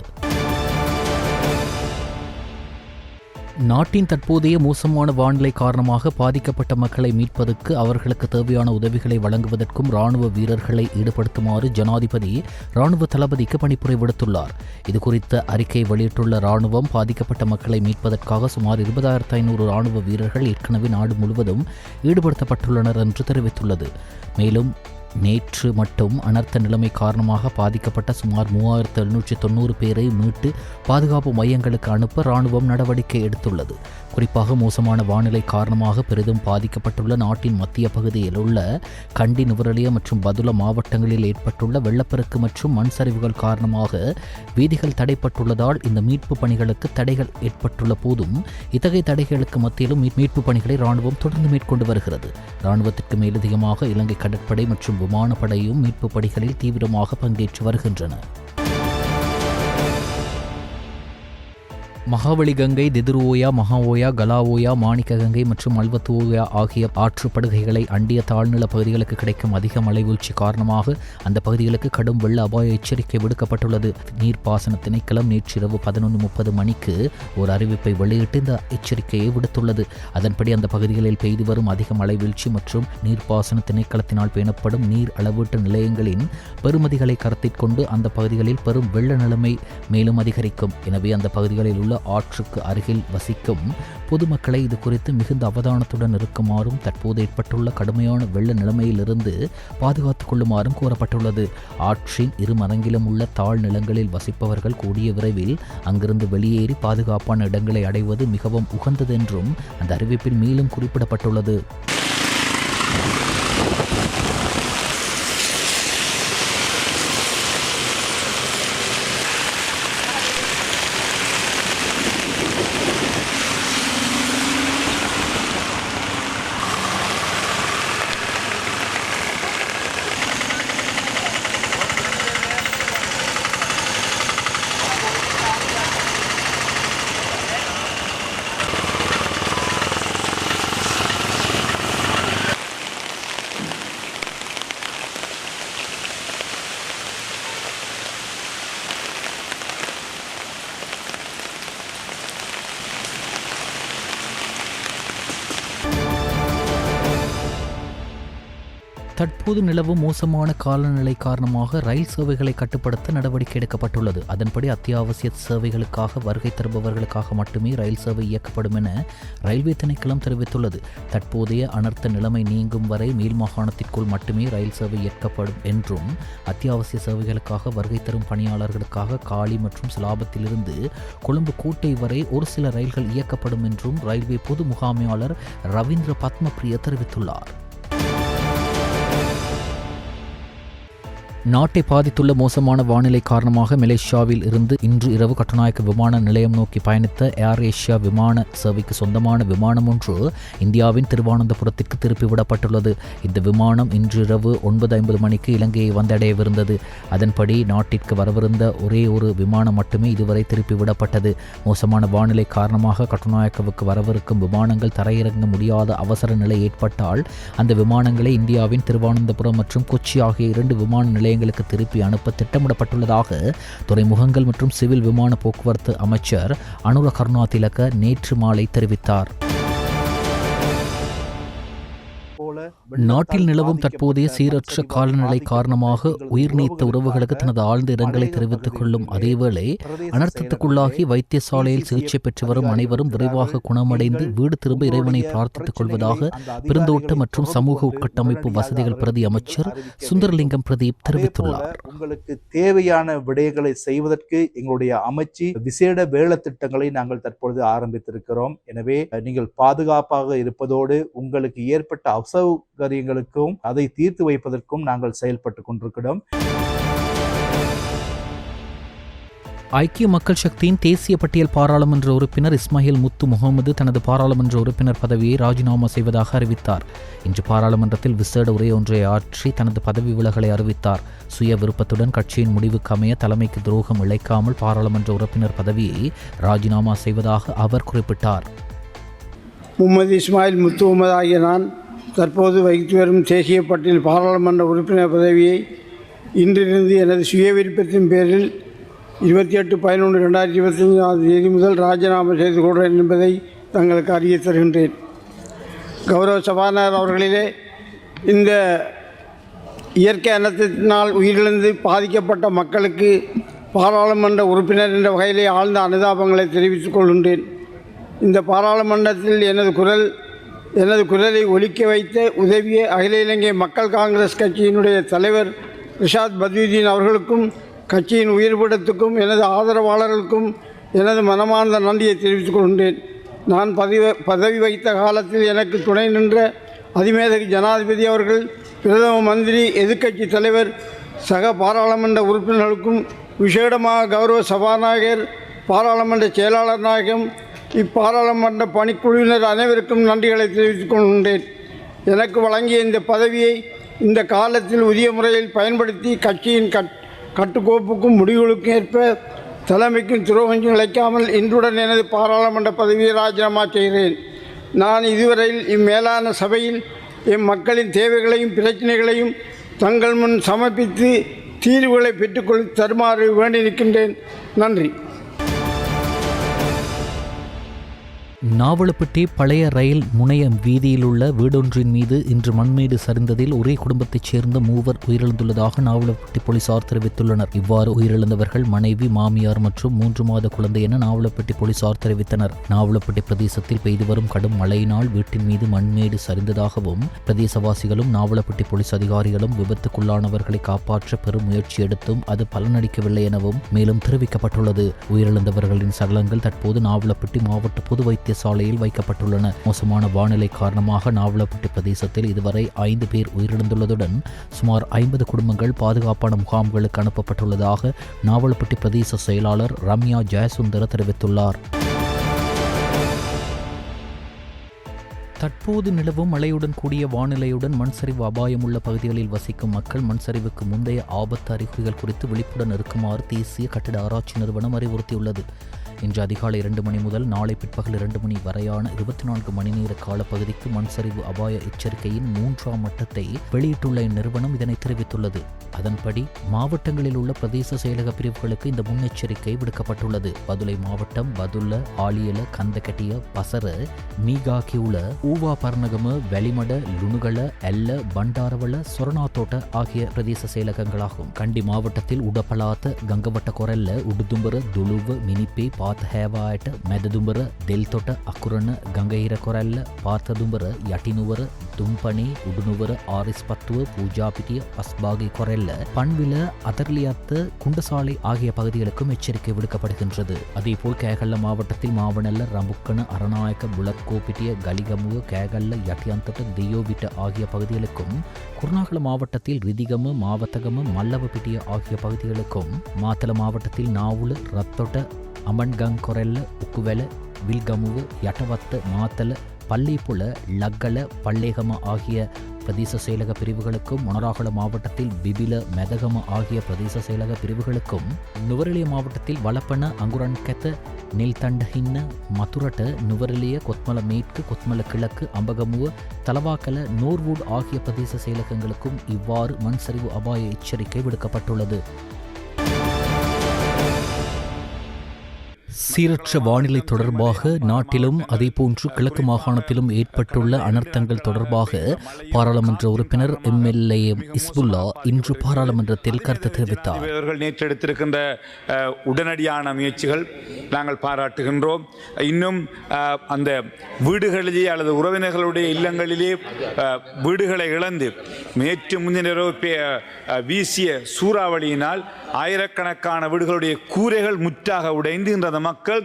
நாட்டின் தற்போதைய மோசமான வானிலை காரணமாக பாதிக்கப்பட்ட மக்களை மீட்பதற்கு, அவர்களுக்கு தேவையான உதவிகளை வழங்குவதற்கும் இராணுவ வீரர்களை ஈடுபடுத்துமாறு ஜனாதிபதி இராணுவ தளபதிக்கு பணிப்புரை விடுத்துள்ளார். இதுகுறித்த அறிக்கை வெளியிட்டுள்ள இராணுவம், பாதிக்கப்பட்ட மக்களை மீட்பதற்காக சுமார் 20,500 இராணுவ வீரர்கள் ஏற்கனவே நாடு முழுவதும் ஈடுபடுத்தப்பட்டுள்ளனர் என்று தெரிவித்துள்ளது. மேலும் நேற்று மட்டும் அனர்த்த நிலைமை காரணமாக பாதிக்கப்பட்ட சுமார் 3,790 பேரை மீட்டு பாதுகாப்பு மையங்களுக்கு அனுப்ப இராணுவம் நடவடிக்கை எடுத்துள்ளது. குறிப்பாக மோசமான வானிலை காரணமாக பெரிதும் பாதிக்கப்பட்டுள்ள நாட்டின் மத்திய பகுதியில் உள்ள கண்டி, நுவரெலியா மற்றும் பதுள மாவட்டங்களில் ஏற்பட்டுள்ள வெள்ளப்பெருக்கு மற்றும் மண் சரிவுகள் காரணமாக வீதிகள் தடைப்பட்டுள்ளதால் இந்த மீட்பு பணிகளுக்கு தடைகள் ஏற்பட்டுள்ள போதும் இத்தகைய தடைகளுக்கு மத்தியிலும் மீட்பு பணிகளை இராணுவம் தொடர்ந்து மேற்கொண்டு வருகிறது. இராணுவத்திற்கு மேலதிகமாக இலங்கை கடற்படை மற்றும் விமானப்படையும் மீட்பு பணிகளில் தீவிரமாக பங்கேற்று வருகின்றன. மகாவலி கங்கை, திதுருவோயா, மகாஓயா, கலாவோயா, மாணிக்க கங்கை மற்றும் அல்வத்துவோயா ஆகிய ஆற்றுப்படுகைகளை அண்டிய தாழ்நில பகுதிகளுக்கு கிடைக்கும் அதிக மழை வீழ்ச்சி காரணமாக அந்த பகுதிகளுக்கு கடும் வெள்ள அபாய எச்சரிக்கை விடுக்கப்பட்டுள்ளது. நீர்ப்பாசன திணைக்களம் நேற்றிரவு 11:30 மணிக்கு ஒரு அறிவிப்பை வெளியிட்டு இந்த எச்சரிக்கையை விடுத்துள்ளது. அதன்படி அந்த பகுதிகளில் பெய்து வரும் அதிக மழை வீழ்ச்சி மற்றும் நீர்ப்பாசன திணைக்களத்தினால் பேணப்படும் நீர் அளவீட்டு நிலையங்களின் பெறுமதிகளை கருத்தில் கொண்டு அந்த பகுதிகளில் பெரும் வெள்ள நிலைமை மேலும் அதிகரிக்கும். எனவே அந்த பகுதிகளில் உள்ள ஆற்றுக்கு அருகில் வசிக்கும் பொதுமக்களை இது குறித்து மிகுந்த அவதானத்துடன் இருக்குமாறும், தற்போது ஏற்பட்டுள்ள கடுமையான வெள்ள நிலைமையிலிருந்து பாதுகாத்துக் கொள்ளுமாறும் கூறப்பட்டுள்ளது. ஆற்றின் இருமரங்கிலும் உள்ள தாழ் நிலங்களில் வசிப்பவர்கள் கூடிய விரைவில் அங்கிருந்து வெளியேறி பாதுகாப்பான இடங்களை அடைவது மிகவும் உகந்தது என்றும் அந்த அறிவிப்பில் மேலும் குறிப்பிடப்பட்டுள்ளது. தற்போது நிலவும் மோசமான காலநிலை காரணமாக ரயில் சேவைகளை கட்டுப்படுத்த நடவடிக்கை எடுக்கப்பட்டுள்ளது. அதன்படி அத்தியாவசிய சேவைகளுக்காக வருகை தருபவர்களுக்காக மட்டுமே ரயில் சேவை இயக்கப்படும் என ரயில்வே திணைக்களம் தெரிவித்துள்ளது. தற்போதைய அனர்த்த நிலைமை நீங்கும் வரை மேல் மாகாணத்திற்குள் மட்டுமே ரயில் சேவை இயக்கப்படும் என்றும், அத்தியாவசிய சேவைகளுக்காக வருகை தரும் பணியாளர்களுக்காக காலி மற்றும் சிலாபத்திலிருந்து கொழும்பு கோட்டை வரை ஒரு சில ரயில்கள் இயக்கப்படும் என்றும் ரயில்வே பொது முகாமையாளர் ரவீந்திர பத்மபிரிய தெரிவித்துள்ளார். நாட்டை பாதித்துள்ள மோசமான வானிலை காரணமாக மலேசியாவில் இருந்து இன்று இரவு கட்டுநாயக்க விமான நிலையம் நோக்கி பயணித்த ஏர் ஏஷியா விமான சேவைக்கு சொந்தமான விமானம் ஒன்று இந்தியாவின் திருவனந்தபுரத்திற்கு திருப்பிவிடப்பட்டுள்ளது. இந்த விமானம் இன்று இரவு 9:50 மணிக்கு இலங்கையை வந்தடையவிருந்தது. அதன்படி நாட்டிற்கு வரவிருந்த ஒரே ஒரு விமானம் மட்டுமே இதுவரை திருப்பிவிடப்பட்டது. மோசமான வானிலை காரணமாக கட்டுநாயக்கவுக்கு வரவிருக்கும் விமானங்கள் தரையிறங்க முடியாத அவசர நிலை ஏற்பட்டால் அந்த விமானங்களை இந்தியாவின் திருவனந்தபுரம் மற்றும் கொச்சி ஆகிய 2 விமான நிலையங்களுக்கு திருப்பி அனுப்ப திட்டமிடப்பட்டுள்ளதாக துறைமுகங்கள் மற்றும் சிவில் விமான போக்குவரத்து அமைச்சர் அனுர கருணாதிலக நேற்று மாலை தெரிவித்தார். நாட்டில் நிலவும் தற்போதைய சீரற்ற காலநிலை காரணமாக உயிர் நீத்த உறவுகளுக்கு தனது ஆழ்ந்த இரங்கலை தெரிவித்துக் கொள்ளும் அதேவேளை அனர்த்தத்துக்குள்ளாகி வைத்தியசாலையில் சிகிச்சை பெற்று வரும் அனைவரும் விரைவாக குணமடைந்து வீடு திரும்ப இறைவனை பிரார்த்தித்துக் கொள்வதாக பெருந்தோட்ட மற்றும் சமூக உட்கட்டமைப்பு வசதிகள் பிரதி அமைச்சர் சுந்தரலிங்கம் பிரதீப் தெரிவித்துள்ளார். உங்களுக்கு தேவையான விடயங்களை செய்வதற்கு எங்களுடைய அமைச்சு விசேட வேலை திட்டங்களை நாங்கள் தற்பொழுது ஆரம்பித்திருக்கிறோம். எனவே நீங்கள் பாதுகாப்பாக இருப்பதோடு உங்களுக்கு ஏற்பட்ட அசௌகரியங்களுக்கும் அதை தீர்த்து வைப்பதற்கும் நாங்கள் செயல்பட்டு கொண்டிருக்கிறோம். ஐக்கிய மக்கள் சக்தியின் தேசிய பட்டியல் பாராளுமன்ற உறுப்பினர் இஸ்மாயில் முத்து முகமது தனது பாராளுமன்ற உறுப்பினர் பதவியை ராஜினாமா செய்வதாக அறிவித்தார். இன்று பாராளுமன்றத்தில் விசேட உரை ஒன்றை ஆற்றி தனது பதவி விலகலை அறிவித்தார். சுய விருப்பத்துடன் கட்சியின் முடிவுக்கு அமைய தலைமைக்கு துரோகம் இழைக்காமல் பாராளுமன்ற உறுப்பினர் பதவியை ராஜினாமா செய்வதாக அவர் குறிப்பிட்டார். முகமது இஸ்மாயில் முத்து முகமது ஆகிய நான் தற்போது வகித்து வரும் தேசிய பட்டியல் பாராளுமன்ற உறுப்பினர் பதவியை இன்றிலிருந்து எனது சுய விருப்பத்தின் பேரில் 28/11/2025 முதல் ராஜினாமா செய்து கொள்கிறேன் என்பதை தங்களுக்கு அறிய தருகின்றேன். கௌரவ சபாநாயகர் அவர்களிலே, இந்த இயற்கை அனர்த்தத்தினால் உயிரிழந்து பாதிக்கப்பட்ட மக்களுக்கு பாராளுமன்ற உறுப்பினர் என்ற வகையிலே ஆழ்ந்த அனுதாபங்களை தெரிவித்துக் கொள்கின்றேன். இந்த பாராளுமன்றத்தில் எனது குரலை ஒலிக்க வைத்த உதவிய அகில இலங்கை மக்கள் காங்கிரஸ் கட்சியினுடைய தலைவர் ரிஷாத் பத்யுதீன் அவர்களுக்கும் கட்சியின் உயிர்ப்பிடத்துக்கும் எனது ஆதரவாளர்களுக்கும் எனது மனமார்ந்த நன்றியை தெரிவித்துக் கொள்கின்றேன். நான் பதவி வகித்த காலத்தில் எனக்கு துணை நின்ற அதிமேதகு ஜனாதிபதி அவர்கள், பிரதம மந்திரி, எதிர்க்கட்சி தலைவர், சக பாராளுமன்ற உறுப்பினர்களுக்கும் விசேடமாக கௌரவ சபாநாயகர், பாராளுமன்ற செயலாளர் நாயகம், இப்பாராளுமன்ற பணிக்குழுவினர் அனைவருக்கும் நன்றிகளை தெரிவித்துக் கொள்கின்றேன். எனக்கு வழங்கிய இந்த பதவியை இந்த காலத்தில் உரிய முறையில் பயன்படுத்தி கட்சியின் கட்டுக்கோப்புக்கும் முடிவுகளுக்கும் ஏற்ப தலைமைக்கும் துரோகம் இழைக்காமல் இன்றுடன் எனது பாராளுமன்ற பதவியை ராஜினாமா செய்கிறேன். நான் இதுவரையில் இம்மேலான சபையில் மக்களின் தேவைகளையும் பிரச்சனைகளையும் தங்கள் முன் சமர்ப்பித்து தீர்வுகளை பெற்றுக்கொள் தருமாறு வேண்டி நிற்கின்றேன். நன்றி. நாவலப்பிட்டி பழைய ரயில் முனைய வீதியில் உள்ள வீடொன்றின் மீது இன்று மண்மேடு சரிந்ததில் ஒரே குடும்பத்தைச் சேர்ந்த 3 உயிரிழந்துள்ளதாக நாவலப்பிட்டி போலீசார் தெரிவித்துள்ளனர். இவ்வாறு உயிரிழந்தவர்கள் மனைவி, மாமியார் மற்றும் 3 மாத குழந்தை என நாவலப்பிட்டி போலீசார் தெரிவித்தனர். நாவலப்பிட்டி பிரதேசத்தில் பெய்து வரும் கடும் மழையினால் வீட்டின் மீது மண்மேடு சரிந்ததாகவும் பிரதேசவாசிகளும் நாவலப்பிட்டி போலீஸ் அதிகாரிகளும் விபத்துக்குள்ளானவர்களை காப்பாற்ற பெரும் முயற்சி எடுத்தும் அது பலனளிக்கவில்லை எனவும் மேலும் தெரிவிக்கப்பட்டுள்ளது. உயிரிழந்தவர்களின் சடலங்கள் தற்போது நாவலப்பிட்டி மாவட்ட பொது வைத்தியசாலையில் வைக்கப்பட்டுள்ளன. மோசமான வானிலை காரணமாக நாவலப்பிட்டி பிரதேசத்தில் இதுவரை 5 பேர் உயிரிழந்துள்ளதுடன் சுமார் 50 குடும்பங்கள் பாதுகாப்பான முகாம்களுக்கு அனுப்பப்பட்டுள்ளதாக நாவலப்பிட்டி பிரதேச செயலாளர் ரம்யா ஜெயசுந்தர தெரிவித்துள்ளார். தற்போது நிலவும் மழையுடன் கூடிய வானிலையுடன் மண்சரிவு அபாயம் உள்ள பகுதிகளில் வசிக்கும் மக்கள் மண்சரிவுக்கு முந்தைய ஆபத்து அறிகுறிகள் குறித்து விழிப்புடன் இருக்குமாறு தேசிய கட்டிட ஆராய்ச்சி நிறுவனம் அறிவுறுத்தியுள்ளது. இன்று அதிகாலை 2 மணி முதல் நாளை பிற்பகல் 2 மணி வரையான 24 மணி நேர காலப்பகுதிக்கு மண்சரிவு அபாய எச்சரிக்கையின் 3ஆம் மட்டத்தை வெளியிட்டுள்ள இந்நிறுவனம் இதனை தெரிவித்துள்ளது. அதன்படி மாவட்டங்களில் உள்ள பிரதேச செயலக பிரிவுகளுக்கு இந்த முன்னெச்சரிக்கை விடுக்கப்பட்டுள்ளது. பதுளை மாவட்டம் பதுல்ல, ஆலியல, கந்தகட்டிய, பசர, மீகாக்கியுல, ஊவா பர்ணகம, வெளிமட, லுணுகல, எல்ல, பண்டாரவள, சொரணாத்தோட்ட ஆகிய பிரதேச செயலகங்களாகும். கண்டி மாவட்டத்தில் உடப்பலாத்த, கங்கவட்ட கொரல்ல, உடுதும்பர, துளுவ, மினிப்பே, ආතහැවායට මැදදුඹර දෙල්තොට අකුරණ ගඟහිර කොරැල්ල පාතදුඹර යටිනුවර දුම්පනේ උඩුනුවර ஆரிஸ்பத்துவ பூஜாபிட்டிய பஸ்பாகி கொரெல்ல பண்வில அதர்லியத்து குண்டசாலை ஆகிய பகுதிகளுக்கும் எச்சரிக்கை விடுக்கப்படுகின்றது. அதேபோல் கேகல்ல மாவட்டத்தில் மாவனல்ல ரம்புக்கண அரணாயக்க புலக்கோப்பிட்டிய கலிகமுவ கேகல்ல யட்டியந்தொட்ட தியோவிட்ட ஆகிய பகுதிகளுக்கும் குருநாகல மாவட்டத்தில் ரிதிகம மாவத்தகம மல்லவப்பிட்டிய ஆகிய பகுதிகளுக்கும் மாத்தள மாவட்டத்தில் நாவுல ரத்தொட்ட அமன்கங் கொரெல்ல உக்குவெல வில்கமுவ யட்டவத்த மாத்தள பள்ளிப்புல லக்கல பள்ளேகம ஆகிய பிரதேச செயலக பிரிவுகளுக்கும் மொனராகல மாவட்டத்தில் பிபில மெதகம ஆகிய பிரதேச செயலக பிரிவுகளுக்கும் நுவரெலிய மாவட்டத்தில் வளப்பன அங்குரன்கெத்த நெல்தண்டஹின்ன மதுரட்ட நுவரெலிய கொத்மல மேற்கு கொத்மல கிழக்கு அம்பகமுவ தலவாக்கல நோர்வூட் ஆகிய பிரதேச செயலகங்களுக்கும் இவ்வாறு மண் சரிவு அபாய எச்சரிக்கை விடுக்கப்பட்டுள்ளது. சீரற்ற வானிலை தொடர்பாக நாட்டிலும் அதேபோன்று கிழக்கு மாகாணத்திலும் ஏற்பட்டுள்ள அனர்த்தங்கள் தொடர்பாக பாராளுமன்ற உறுப்பினர் எம்எல்ஏ இஸ்புல்லா இன்று பாராளுமன்றத்தில் கருத்து தெரிவித்தார். இவர்கள் நேற்று எடுத்திருக்கின்ற உடனடியான முயற்சிகள் நாங்கள் பாராட்டுகின்றோம். இன்னும் அந்த வீடுகளிலே அல்லது உறவினர்களுடைய இல்லங்களிலே வீடுகளை இழந்து நேற்று முன்தினரோ வீசிய சூறாவளியினால் ஆயிரக்கணக்கான வீடுகளுடைய கூரைகள் முற்றாக உடைந்து இன்று அந்த மக்கள்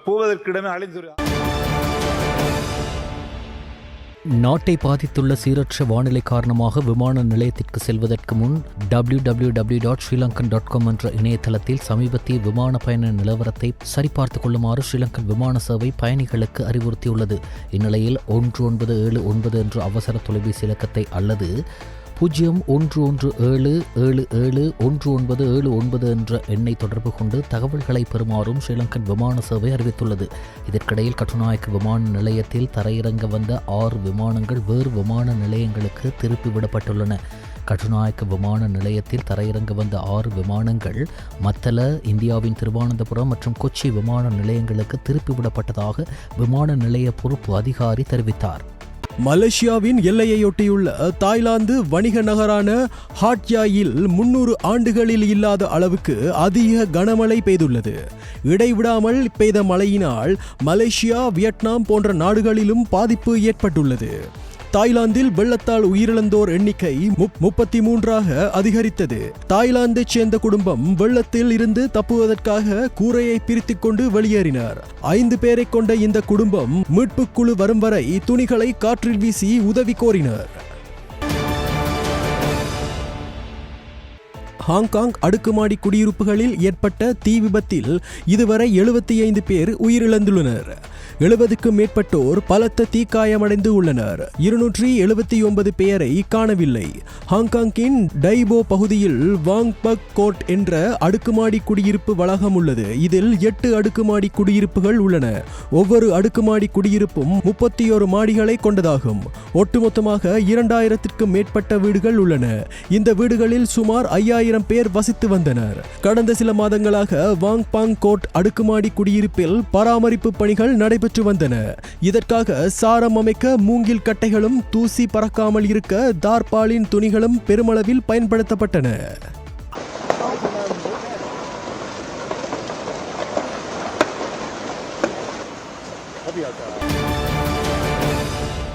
போவதற்கிடமே அழிந்து. நாட்டை பாதித்துள்ள சீரற்ற வானிலை காரணமாக விமான நிலையத்திற்கு செல்வதற்கு முன் www.srilankan.com என்ற இணையதளத்தில் சமீபத்திய விமான பயண நிலவரத்தை சரிபார்த்துக் கொள்ளுமாறு ஸ்ரீலங்கன் விமான சேவை பயணிகளுக்கு அறிவுறுத்தியுள்ளது. இந்நிலையில் 1979 என்ற அவசர தொலைபேசி இலக்கத்தை அல்லது 0117771979 என்ற எண்ணை தொடர்பு கொண்டு தகவல்களை பெறுமாறும் ஸ்ரீலங்கன் விமான சேவை அறிவித்துள்ளது. இதற்கிடையில் கட்டுநாயக்க விமான நிலையத்தில் தரையிறங்க வந்த 6 விமானங்கள் வேறு விமான நிலையங்களுக்கு திருப்பிவிடப்பட்டுள்ளன. கட்டுநாயக்க விமான நிலையத்தில் தரையிறங்க வந்த 6 விமானங்கள் மத்தள, இந்தியாவின் திருவனந்தபுரம் மற்றும் கொச்சி விமான நிலையங்களுக்கு திருப்பிவிடப்பட்டதாக விமான நிலைய பொறுப்பு அதிகாரி தெரிவித்தார். மலேசியாவின் எல்லையையொட்டியுள்ள தாய்லாந்து வணிக நகரான ஹாட்யாயில் 300 ஆண்டுகளில் இல்லாத அளவுக்கு அதிக கனமழை பெய்துள்ளது. இடைவிடாமல் பெய்த மழையினால் மலேசியா, வியட்நாம் போன்ற நாடுகளிலும் பாதிப்பு ஏற்பட்டுள்ளது. தாய்லாந்தில் வெள்ளத்தால் உயிரிழந்தோர் எண்ணிக்கை 33ஆக அதிகரித்தது. தாய்லாந்தைச் சேர்ந்த குடும்பம் வெள்ளத்தில் இருந்து தப்புவதற்காக கூரையை பிரித்துக் கொண்டு வெளியேறினர். 5 பேரை கொண்ட இந்த குடும்பம் மீட்புக் குழு வரும் வரை துணிகளை காற்றில் வீசி உதவி கோரினர். ஹாங்காங் அடுக்குமாடி குடியிருப்புகளில் ஏற்பட்ட தீ விபத்தில் இதுவரை 75 பேர் உயிரிழந்துள்ளனர். 70க்கும் மேற்பட்டோர் பலத்த தீக்காயமடைந்து உள்ளனர். 279 பேரை காணவில்லை. ஹாங்காங்கின் டைபோ பகுதியில் வாங் பக் கோட் என்ற அடுக்குமாடி குடியிருப்பு வளாகம் உள்ளது. இதில் 8 அடுக்குமாடி குடியிருப்புகள் உள்ளன. ஒவ்வொரு அடுக்குமாடி குடியிருப்பும் 31 மாடிகளை கொண்டதாகும். ஒட்டுமொத்தமாக 2000க்கும் மேற்பட்ட வீடுகள் உள்ளன. இந்த வீடுகளில் சுமார் 5000 பேர் வசித்து வந்தனர். கடந்த சில மாதங்களாக வாங் பாங் கோட் அடுக்குமாடி குடியிருப்பில் பராமரிப்பு பணிகள் நடைபெற்று வந்தன. இதற்காக சாரம் அமைக்க மூங்கில் கட்டைகளும் தூசி பறக்காமல் இருக்க தார்பாலின் துணிகளும் பெருமளவில் பயன்படுத்தப்பட்டன. Tapi